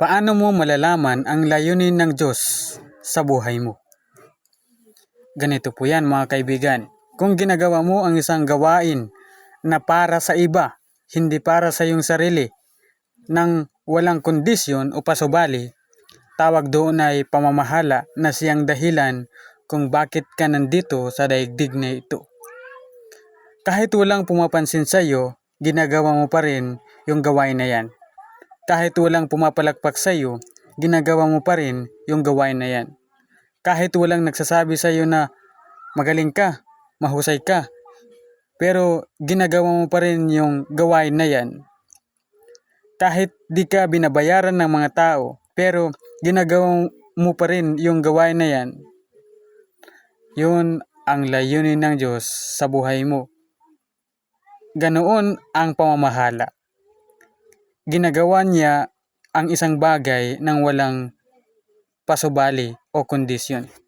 Paano mo malalaman ang layunin ng Diyos sa buhay mo? Ganito po yan mga kaibigan. Kung ginagawa mo ang isang gawain na para sa iba, hindi para sa iyong sarili, nang walang kondisyon o pasubali, tawag doon ay pamamahala na siyang dahilan kung bakit ka nandito sa daigdig na ito. Kahit walang pumapansin sa iyo, ginagawa mo pa rin yung gawain na yan. Kahit walang pumapalakpak sa iyo, ginagawa mo pa rin yung gawain na yan. Kahit walang nagsasabi sa iyo na magaling ka, mahusay ka, pero ginagawa mo pa rin yung gawain na yan. Kahit di ka binabayaran ng mga tao, pero ginagawa mo pa rin yung gawain na yan. Yun ang layunin ng Diyos sa buhay mo. Ganoon ang pamamahala. Ginagawa niya ang isang bagay nang walang pasubali o kondisyon.